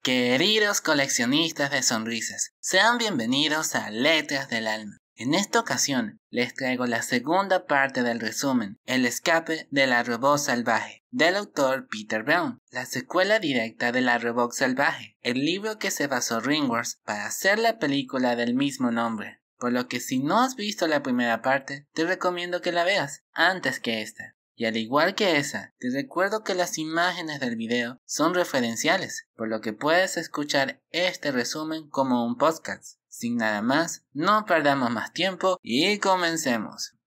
Queridos coleccionistas de sonrisas, sean bienvenidos a Letras del Alma. En esta ocasión les traigo la segunda parte del resumen, El escape de la robot salvaje, del autor Peter Brown, la secuela directa de La robot salvaje, el libro que se basó Ringworks para hacer la película del mismo nombre. Por lo que si no has visto la primera parte, te recomiendo que la veas antes que esta. Y al igual que esa, te recuerdo que las imágenes del video son referenciales, por lo que puedes escuchar este resumen como un podcast. Sin nada más, no perdamos más tiempo y comencemos.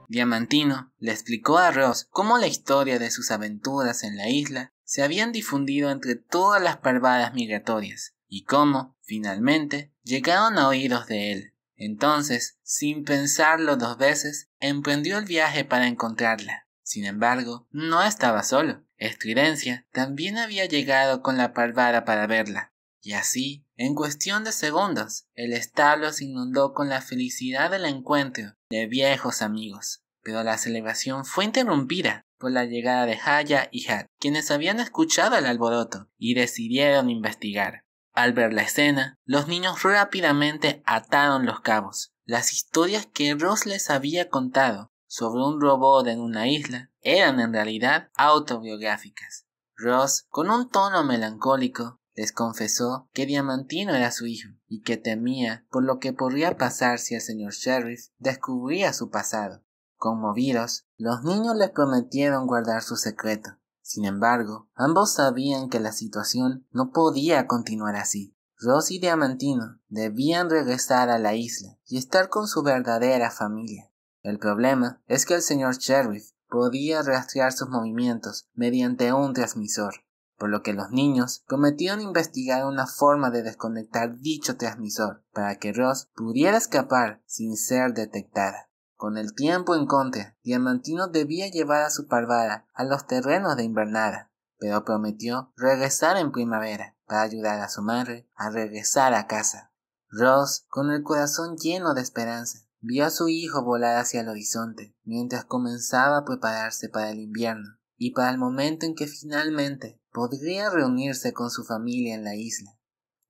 Diamantino le explicó a Ross cómo la historia de sus aventuras en la isla se habían difundido entre todas las parvadas migratorias y cómo, finalmente, llegaron a oídos de él. Entonces, sin pensarlo dos veces, emprendió el viaje para encontrarla. Sin embargo, no estaba solo. Estridencia también había llegado con la parvada para verla. Y así, en cuestión de segundos, el establo se inundó con la felicidad del encuentro de viejos amigos. Pero la celebración fue interrumpida por la llegada de Haya y Hat, quienes habían escuchado el alboroto y decidieron investigar. Al ver la escena, los niños rápidamente ataron los cabos. Las historias que Ross les había contado sobre un robot en una isla eran en realidad autobiográficas. Ross, con un tono melancólico, les confesó que Diamantino era su hijo y que temía por lo que podría pasar si el señor Sheriff descubría su pasado. Conmovidos, los niños les prometieron guardar su secreto. Sin embargo, ambos sabían que la situación no podía continuar así. Ross y Diamantino debían regresar a la isla y estar con su verdadera familia. El problema es que el señor Sheriff podía rastrear sus movimientos mediante un transmisor, por lo que los niños prometieron investigar una forma de desconectar dicho transmisor para que Ross pudiera escapar sin ser detectada. Con el tiempo en contra, Diamantino debía llevar a su parvada a los terrenos de invernada, pero prometió regresar en primavera para ayudar a su madre a regresar a casa. Ross, con el corazón lleno de esperanza, vio a su hijo volar hacia el horizonte mientras comenzaba a prepararse para el invierno y para el momento en que finalmente podría reunirse con su familia en la isla.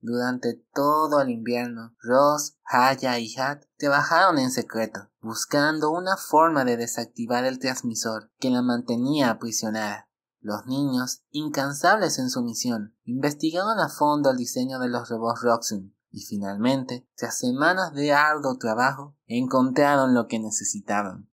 Durante todo el invierno, Ross, Haya y Hat trabajaron en secreto, buscando una forma de desactivar el transmisor que la mantenía aprisionada. Los niños, incansables en su misión, investigaron a fondo el diseño de los robots Roxxon y finalmente, tras semanas de arduo trabajo, encontraron lo que necesitaban.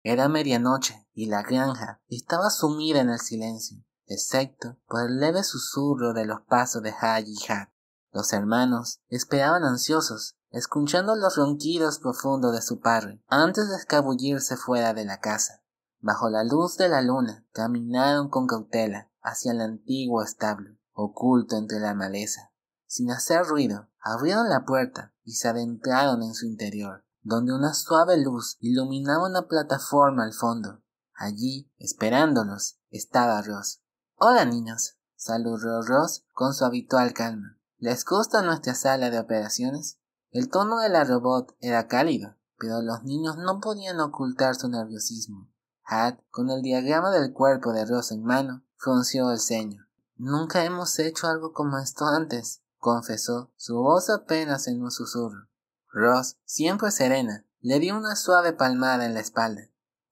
Era medianoche y la granja estaba sumida en el silencio, excepto por el leve susurro de los pasos de Haya y Hat. Los hermanos esperaban ansiosos, escuchando los ronquidos profundos de su padre, antes de escabullirse fuera de la casa. Bajo la luz de la luna, caminaron con cautela hacia el antiguo establo, oculto entre la maleza. Sin hacer ruido, abrieron la puerta y se adentraron en su interior, donde una suave luz iluminaba una plataforma al fondo. Allí, esperándolos, estaba Ross. «Hola, niños», saludó Ross con su habitual calma. «¿Les gusta nuestra sala de operaciones?» El tono de la robot era cálido, pero los niños no podían ocultar su nerviosismo. Hat, con el diagrama del cuerpo de Ross en mano, frunció el ceño. «Nunca hemos hecho algo como esto antes», confesó, su voz apenas en un susurro. Ross, siempre serena, le dio una suave palmada en la espalda.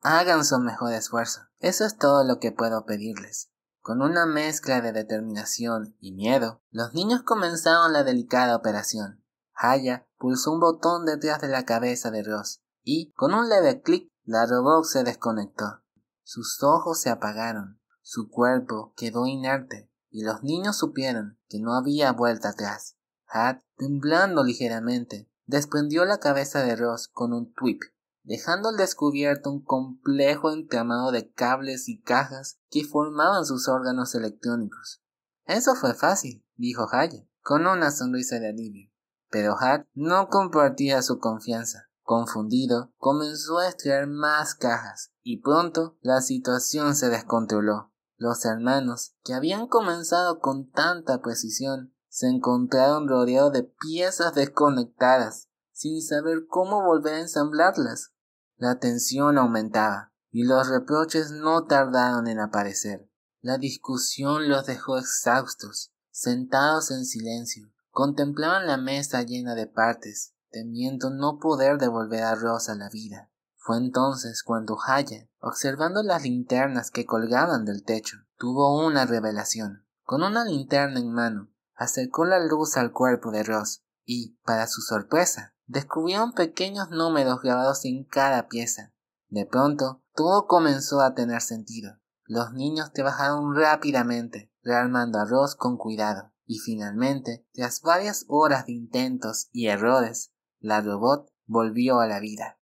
«Hagan su mejor esfuerzo. Eso es todo lo que puedo pedirles». Con una mezcla de determinación y miedo, los niños comenzaron la delicada operación. Haya pulsó un botón detrás de la cabeza de Ross y, con un leve clic, la robot se desconectó. Sus ojos se apagaron, su cuerpo quedó inerte y los niños supieron que no había vuelta atrás. Hat, temblando ligeramente, desprendió la cabeza de Ross con un twip, dejando al descubierto un complejo entramado de cables y cajas que formaban sus órganos electrónicos. «Eso fue fácil», dijo Haya, con una sonrisa de alivio. Pero Hat no compartía su confianza. Confundido, comenzó a extraer más cajas, y pronto la situación se descontroló. Los hermanos, que habían comenzado con tanta precisión, se encontraron rodeados de piezas desconectadas, sin saber cómo volver a ensamblarlas. La tensión aumentaba. y los reproches no tardaron en aparecer. La discusión los dejó exhaustos. Sentados en silencio, contemplaban la mesa llena de partes, temiendo no poder devolver a Ross a la vida. Fue entonces cuando Haya, observando las linternas que colgaban del techo, tuvo una revelación. Con una linterna en mano, acercó la luz al cuerpo de Ross y, para su sorpresa, descubrieron pequeños números grabados en cada pieza. De pronto, todo comenzó a tener sentido. Los niños trabajaron rápidamente, rearmando a Ross con cuidado, y finalmente, tras varias horas de intentos y errores, la robot volvió a la vida.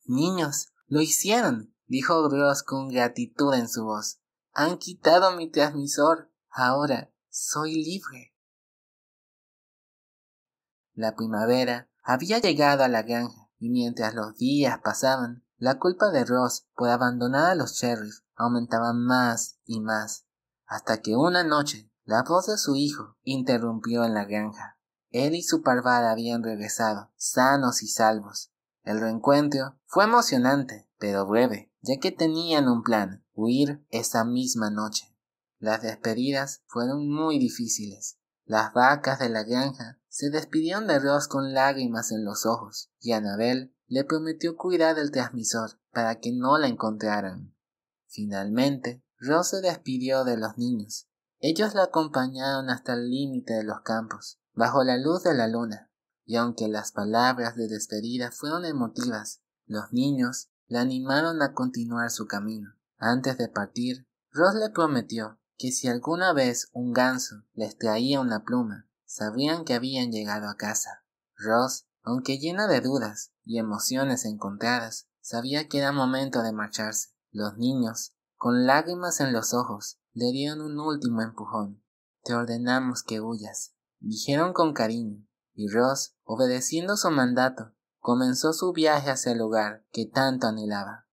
«Niños, lo hicieron», dijo Ross con gratitud en su voz. «Han quitado mi transmisor. Ahora soy libre». La primavera había llegado a la granja, y mientras los días pasaban, la culpa de Ross por abandonar a los sheriff aumentaba más y más, hasta que una noche la voz de su hijo interrumpió en la granja. Él y su parvada habían regresado, sanos y salvos. El reencuentro fue emocionante, pero breve, ya que tenían un plan: huir esa misma noche. Las despedidas fueron muy difíciles. Las vacas de la granja se despidieron de Ross con lágrimas en los ojos, y Annabel le prometió cuidar del transmisor para que no la encontraran. Finalmente, Ross se despidió de los niños. Ellos la acompañaron hasta el límite de los campos, bajo la luz de la luna, y aunque las palabras de despedida fueron emotivas, los niños la animaron a continuar su camino. Antes de partir, Ross le prometió que si alguna vez un ganso les traía una pluma, sabrían que habían llegado a casa. Ross, aunque llena de dudas y emociones encontradas, sabía que era momento de marcharse. Los niños, con lágrimas en los ojos, le dieron un último empujón. «Te ordenamos que huyas», dijeron con cariño, y Ross, obedeciendo su mandato, comenzó su viaje hacia el lugar que tanto anhelaba.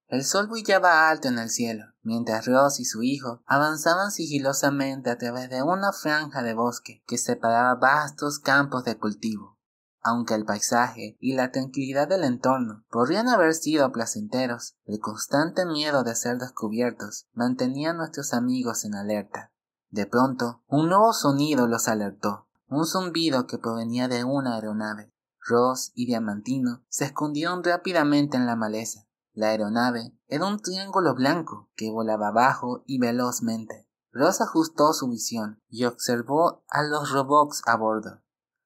El sol brillaba alto en el cielo, mientras Ross y su hijo avanzaban sigilosamente a través de una franja de bosque que separaba vastos campos de cultivo. Aunque el paisaje y la tranquilidad del entorno podrían haber sido placenteros, el constante miedo de ser descubiertos mantenía a nuestros amigos en alerta. De pronto, un nuevo sonido los alertó, un zumbido que provenía de una aeronave. Ross y Diamantino se escondieron rápidamente en la maleza. La aeronave era un triángulo blanco que volaba bajo y velozmente. Ross ajustó su visión y observó a los robots a bordo.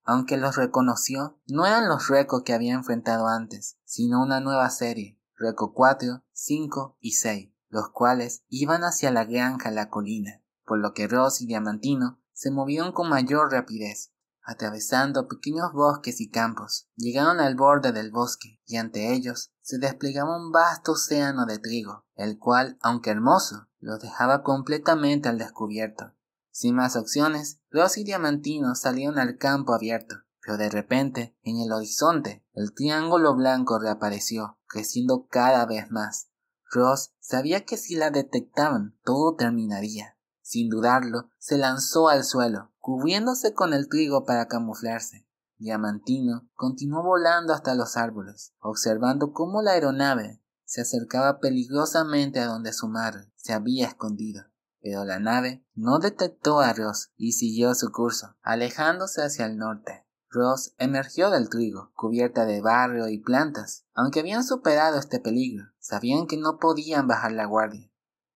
Aunque los reconoció, no eran los Reco que había enfrentado antes, sino una nueva serie, Reco 4, 5 y 6, los cuales iban hacia la granja en la colina, por lo que Ross y Diamantino se movieron con mayor rapidez. Atravesando pequeños bosques y campos, llegaron al borde del bosque, y ante ellos se desplegaba un vasto océano de trigo, el cual, aunque hermoso, los dejaba completamente al descubierto. Sin más opciones, Ross y Diamantino salieron al campo abierto, pero de repente, en el horizonte, el triángulo blanco reapareció, creciendo cada vez más. Ross sabía que si la detectaban, todo terminaría. Sin dudarlo, se lanzó al suelo, cubriéndose con el trigo para camuflarse. Diamantino continuó volando hasta los árboles, observando cómo la aeronave se acercaba peligrosamente a donde su madre se había escondido. Pero la nave no detectó a Ross y siguió su curso, alejándose hacia el norte. Ross emergió del trigo, cubierta de barro y plantas. Aunque habían superado este peligro, sabían que no podían bajar la guardia.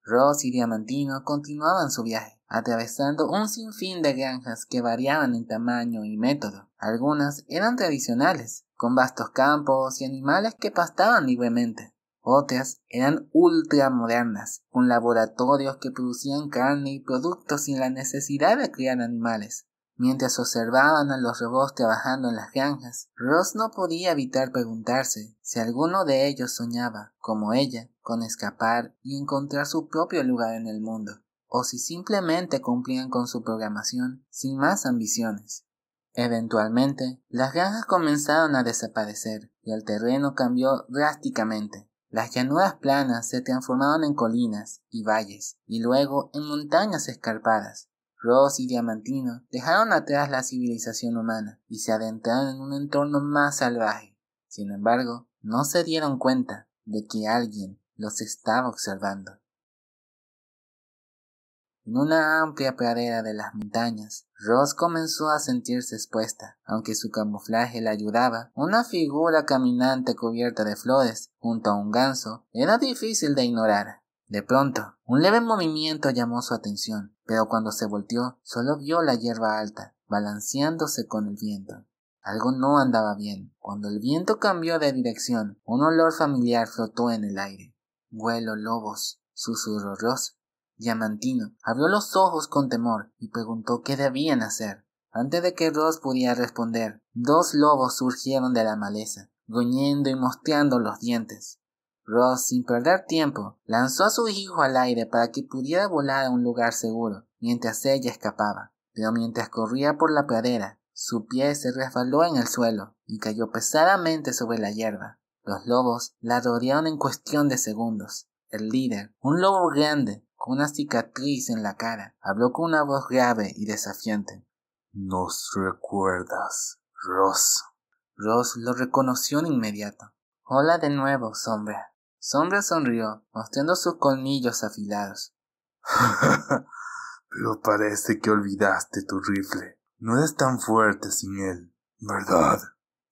Ross y Diamantino continuaban su viaje, atravesando un sinfín de granjas que variaban en tamaño y método. Algunas eran tradicionales, con vastos campos y animales que pastaban libremente. Otras eran ultramodernas, con laboratorios que producían carne y productos sin la necesidad de criar animales. Mientras observaban a los robots trabajando en las granjas, Ross no podía evitar preguntarse si alguno de ellos soñaba, como ella, con escapar y encontrar su propio lugar en el mundo, o si simplemente cumplían con su programación sin más ambiciones. Eventualmente, las granjas comenzaron a desaparecer y el terreno cambió drásticamente. Las llanuras planas se transformaron en colinas y valles, y luego en montañas escarpadas. Ross y Diamantino dejaron atrás la civilización humana y se adentraron en un entorno más salvaje. Sin embargo, no se dieron cuenta de que alguien los estaba observando. En una amplia pradera de las montañas, Roz comenzó a sentirse expuesta. Aunque su camuflaje la ayudaba, una figura caminante cubierta de flores junto a un ganso era difícil de ignorar. De pronto, un leve movimiento llamó su atención, pero cuando se volteó, solo vio la hierba alta, balanceándose con el viento. Algo no andaba bien. Cuando el viento cambió de dirección, un olor familiar flotó en el aire. «Huelo lobos», susurró Roz. Diamantino abrió los ojos con temor y preguntó qué debían hacer. Antes de que Roz pudiera responder, 2 lobos surgieron de la maleza, gruñendo y mostrando los dientes. Roz, sin perder tiempo, lanzó a su hijo al aire para que pudiera volar a un lugar seguro, mientras ella escapaba. Pero mientras corría por la pradera, su pie se resbaló en el suelo y cayó pesadamente sobre la hierba. Los lobos la rodearon en cuestión de segundos. El líder, un lobo grande, con una cicatriz en la cara, habló con una voz grave y desafiante. «¿Nos recuerdas, Roz?» Roz lo reconoció de inmediato. «Hola de nuevo, Sombra». Sombra sonrió, mostrando sus colmillos afilados. «Pero parece que olvidaste tu rifle. No eres tan fuerte sin él, ¿verdad?»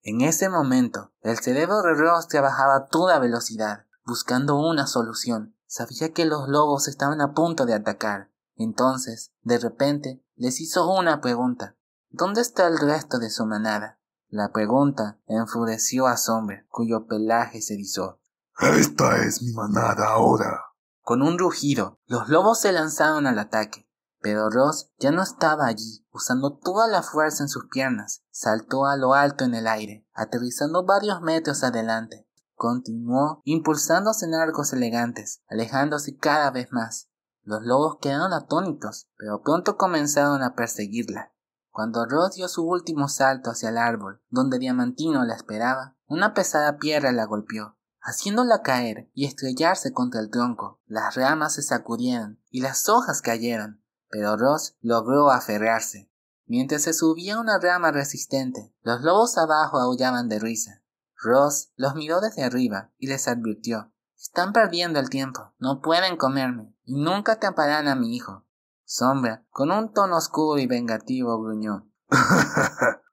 En ese momento, el cerebro de Roz trabajaba a toda velocidad, buscando una solución. Sabía que los lobos estaban a punto de atacar. Entonces, de repente, les hizo una pregunta. ¿Dónde está el resto de su manada? La pregunta enfureció a Sombra, cuyo pelaje se erizó. «Esta es mi manada ahora». Con un rugido, los lobos se lanzaron al ataque. Pero Roz ya no estaba allí. Usando toda la fuerza en sus piernas, saltó a lo alto en el aire, aterrizando varios metros adelante. Continuó impulsándose en arcos elegantes, alejándose cada vez más. Los lobos quedaron atónitos, pero pronto comenzaron a perseguirla. Cuando Roz dio su último salto hacia el árbol, donde Diamantino la esperaba, una pesada piedra la golpeó, haciéndola caer y estrellarse contra el tronco. Las ramas se sacudieron y las hojas cayeron, pero Roz logró aferrarse. Mientras se subía a una rama resistente, los lobos abajo aullaban de risa. Roz los miró desde arriba y les advirtió. «Están perdiendo el tiempo, no pueden comerme, y nunca atraparán a mi hijo». Sombra, con un tono oscuro y vengativo, gruñó.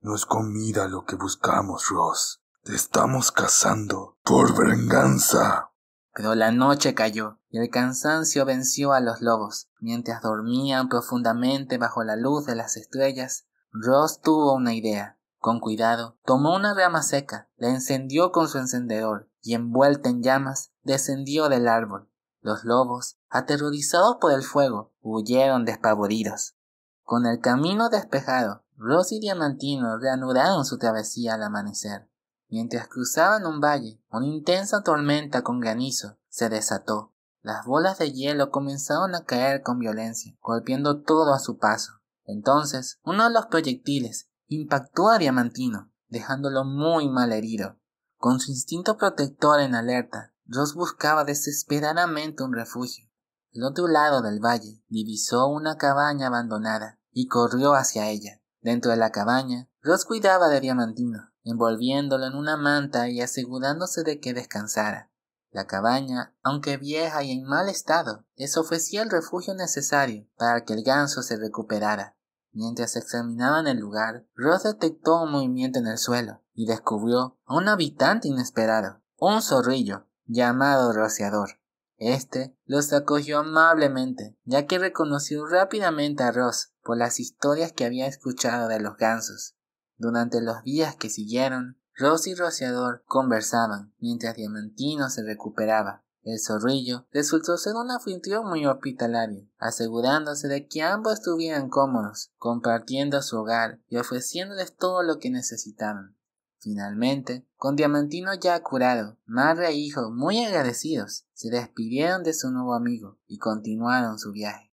«No es comida lo que buscamos, Roz. Te estamos cazando por venganza». Pero la noche cayó y el cansancio venció a los lobos. Mientras dormían profundamente bajo la luz de las estrellas, Roz tuvo una idea. Con cuidado, tomó una rama seca, la encendió con su encendedor y, envuelta en llamas, descendió del árbol. Los lobos, aterrorizados por el fuego, huyeron despavoridos. Con el camino despejado, Roz y Diamantino reanudaron su travesía al amanecer. Mientras cruzaban un valle, una intensa tormenta con granizo se desató. Las bolas de hielo comenzaron a caer con violencia, golpeando todo a su paso. Entonces, uno de los proyectiles impactó a Diamantino, dejándolo muy mal herido. Con su instinto protector en alerta, Roz buscaba desesperadamente un refugio. Al otro lado del valle divisó una cabaña abandonada y corrió hacia ella. Dentro de la cabaña, Roz cuidaba de Diamantino, envolviéndolo en una manta y asegurándose de que descansara. La cabaña, aunque vieja y en mal estado, les ofrecía el refugio necesario para que el ganso se recuperara. Mientras examinaban el lugar, Roz detectó un movimiento en el suelo y descubrió a un habitante inesperado, un zorrillo llamado Rociador. Este los acogió amablemente, ya que reconoció rápidamente a Roz por las historias que había escuchado de los gansos. Durante los días que siguieron, Roz y Rociador conversaban mientras Diamantino se recuperaba. El zorrillo resultó ser un anfitrión muy hospitalario, asegurándose de que ambos estuvieran cómodos, compartiendo su hogar y ofreciéndoles todo lo que necesitaban. Finalmente, con Diamantino ya curado, madre e hijo muy agradecidos, se despidieron de su nuevo amigo y continuaron su viaje.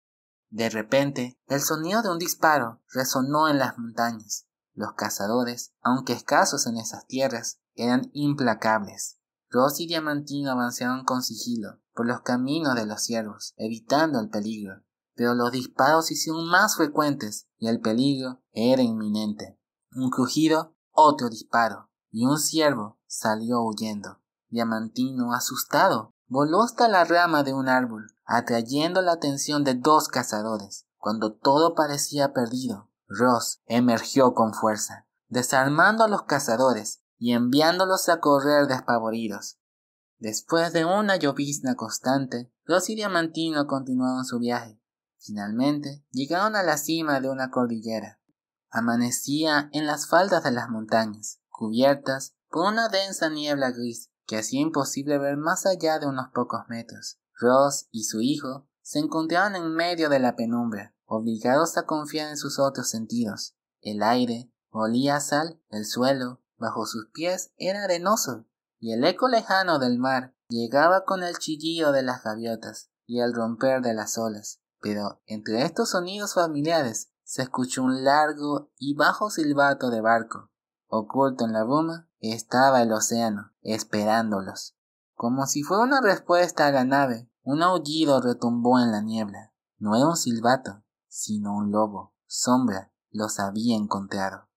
De repente, el sonido de un disparo resonó en las montañas. Los cazadores, aunque escasos en esas tierras, eran implacables. Roz y Diamantino avanzaron con sigilo por los caminos de los ciervos, evitando el peligro. Pero los disparos se hicieron más frecuentes y el peligro era inminente. Un crujido, otro disparo, y un ciervo salió huyendo. Diamantino, asustado, voló hasta la rama de un árbol, atrayendo la atención de 2 cazadores. Cuando todo parecía perdido, Ross emergió con fuerza, desarmando a los cazadores y enviándolos a correr despavoridos. Después de una llovizna constante, Ross y Diamantino continuaron su viaje. Finalmente, llegaron a la cima de una cordillera. Amanecía en las faldas de las montañas, cubiertas por una densa niebla gris que hacía imposible ver más allá de unos pocos metros. Ross y su hijo se encontraban en medio de la penumbra, obligados a confiar en sus otros sentidos. El aire olía a sal, el suelo bajo sus pies era arenoso, y el eco lejano del mar llegaba con el chillido de las gaviotas y el romper de las olas. Pero entre estos sonidos familiares se escuchó un largo y bajo silbato de barco. Oculto en la bruma estaba el océano, esperándolos. Como si fuera una respuesta a la nave, un aullido retumbó en la niebla. No era un silbato, sino un lobo. Sombra los había encontrado.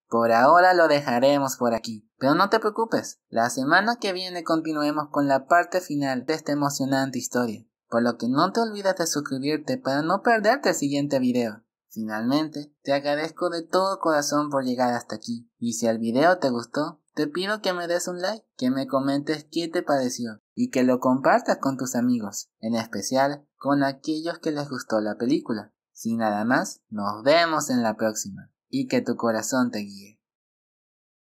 Por ahora lo dejaremos por aquí, pero no te preocupes, la semana que viene continuemos con la parte final de esta emocionante historia, por lo que no te olvides de suscribirte para no perderte el siguiente video. Finalmente, te agradezco de todo corazón por llegar hasta aquí, y si el video te gustó, te pido que me des un like, que me comentes qué te pareció, y que lo compartas con tus amigos, en especial con aquellos que les gustó la película. Sin nada más, nos vemos en la próxima. Y que tu corazón te guíe.